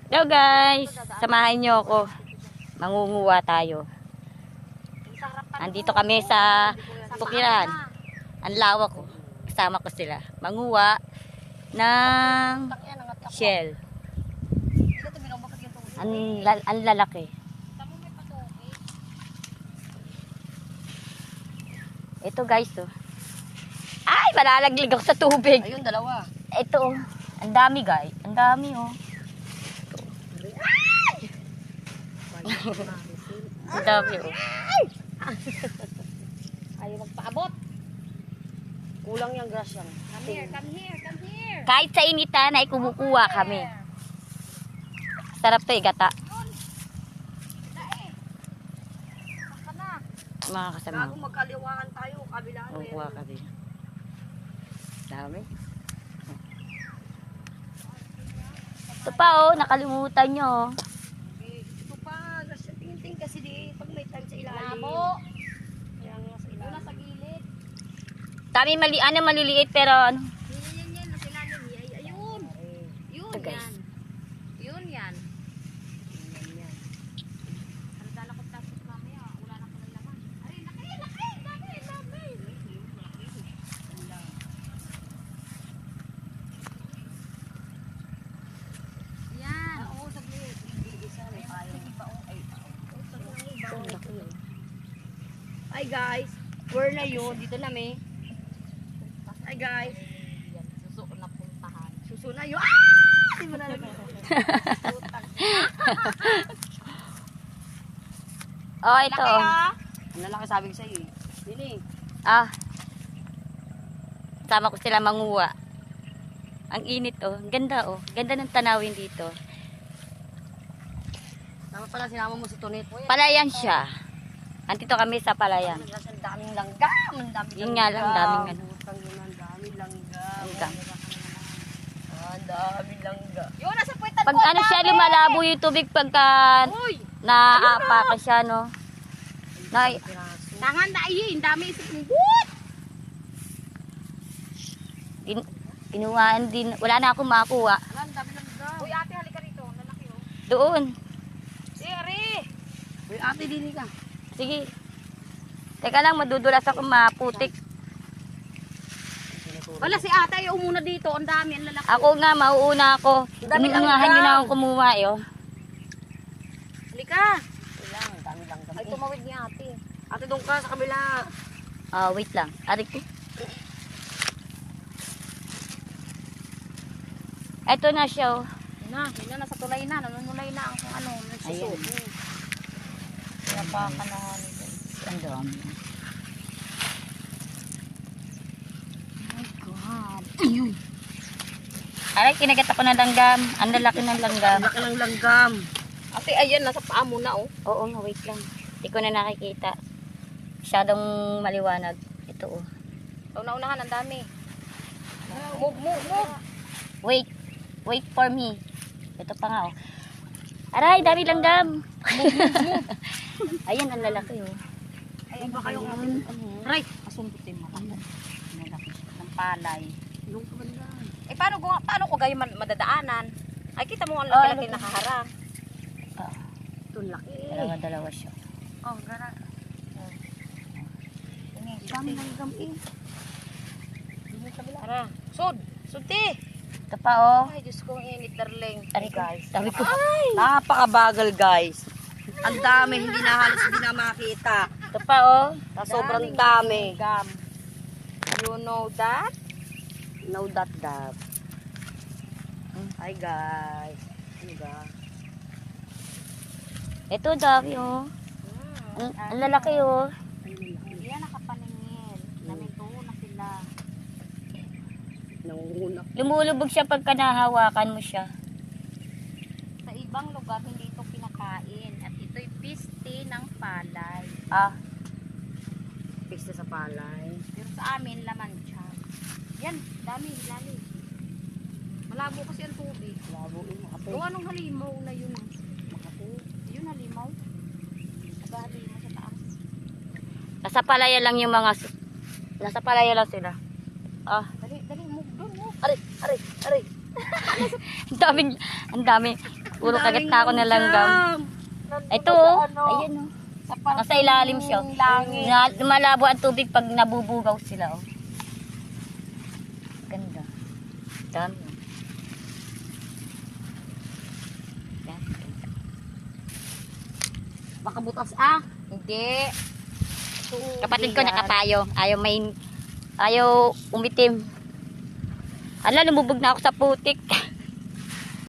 Hello guys, samahan nyo ako. Mangunguha tayo. Andito kami sa Pukiran. Ang lawak ko. Kasama ko sila. Manguha ng shell. Ang lalaki. Ito guys, oh. Ay, malalaglig ako sa tubig. Ayun, dalawa. Ito, oh. Ang dami guys. Ang dami, oh. Ang dami, oh. Ayaw magpaabot. Kulang yung grass yan. Come here, come here, come here. Kahit sa initan ay kumukuha kami. Sarap to, gata. Mga kasama. Bago magkaliwaan tayo, kabilaan mo Kumukuha kami. Dami. Ito pa, oh. Nakalimutan nyo, oh. Ito pa, tingin-tingin kasi di, pag may time sa ilalim. Labo. Kaya nga sa Doon na ilalim. sa gilid. Dami maliliit pero ano. Yan. Nasa ilalim. Ayun. Yun, Ito, guys. yan. Yun, yan. Ang dala ko tapos mamaya. Wala na pala laman. Ay, laki. Dami. Yan. Oo, saglit. Isa may payong. Hi guys, where na yun? Dito na may. Hi guys. Suso na puntahan. Suso na yun. Ah! Di mo na lagay. Oh, ito, oh. Ang lalaki sabi ko sa'yo eh. Dini. Ah. Sama ko sila manguha. Ang init, oh. Ang ganda, oh. Ganda ng tanawin dito. Tama pala sinama mo si Tonit. Palayan siya. Andito kami sa palayan. Ang daming langgam. Ang daming Yun nga lang, daming ano. Utang yun, ang daming langgam. Langgam. Ang daming langgam. Yun, nasa puwitan Pag ano siya, lumalabo yung tubig pagka Uy! naapa ka siya, no? Na, Tangan na iyon. Dami isip mo. What? pinuhaan din. Wala na akong makuha. Ang dami langgam. Uy, ate, halika rito. Lalaki, oh. Doon. Si Ari. Uy, ate, dini ka. Sige. Teka lang, madudulas ako maputik. Wala si ate. Ayaw muna dito. Ang dami. Ang lalaki. Ako nga, mauuna ako. Dami Inuungahan nyo na akong kumuha, eh, oh. Halika. Ilang, ang daming langgam. Ay, tumawid ni ate. Ate, doon ka sa kabila. Wait lang. Arik ko. Ito na siya, oh. Yun na, nasa tulay na. Nanunulay na ang ano. Ayan. Nagsusuot. Kaya pa ka na Ang dami. my God. Ayun. Aray, kinagat ako ng langgam. Ang lalaki ng langgam. Ang laki ng langgam. Ate, ayan. Nasa paa mo na, oh. Oo nga, wait lang. Hindi ko na nakikita. Masyadong maliwanag. Ito, oh. Una-unahan. Ang dami. Move. Wait. Wait for me. Ito pa nga, oh. Aray, dami langgam. Ayan, ang lalaki, oh. Ay, baka yung Right. asundutin mo. Ang lalaki ng palay. Ilong ka banda. Eh, paano ko gayon madadaanan? Ay, kita mo ang Oh, laki-laki ano? nakaharang. Ito laki. Dalawa-dalawa siya. Oh, gara. Dami langgam eh. Tara. Sudti. Ito pa, oh. Ay, Diyos ko, ang init, darling. Aray, guys. Sabi ko. Napakabagal guys. Ang dami, hindi na halos hindi na makita. Ito pa, oh. Sobrang dami. Gam. You know that? No that. Hi guys. Ano ba? Ito, dami, oh. Ang lalaki, oh. Hindi yan nakapaningin. Namito na sila. Nangungunak. Lumulubog siya pagka nahawakan mo siya. Sa ibang lugar, hindi ito kinakain. At ito'y piste ng palay. Ah, Pista sa palay. Pero sa amin, laman siya. Yan, dami, lali. Malabo kasi ang tubig. Labo eh, makapit. Gawa nung halimaw na yun. Yun, halimaw. Nag-halimaw sa taas. nasa palaya lang yung mga... Nasa palaya lang sila. Ah, Dali, move doon, move. Aray. ang dami. Puro kagat na ako na langgam. Ito oh. Ayan oh. Sa parang Nasa ilalim siya. langit. Lumalabo ang tubig pag nabubugaw sila oh. Ganda. Dami. Yan. Baka butas ah. Hindi. Kapatid ko nakapayo. Ayaw umitim. Ala, lumubog na ako sa putik.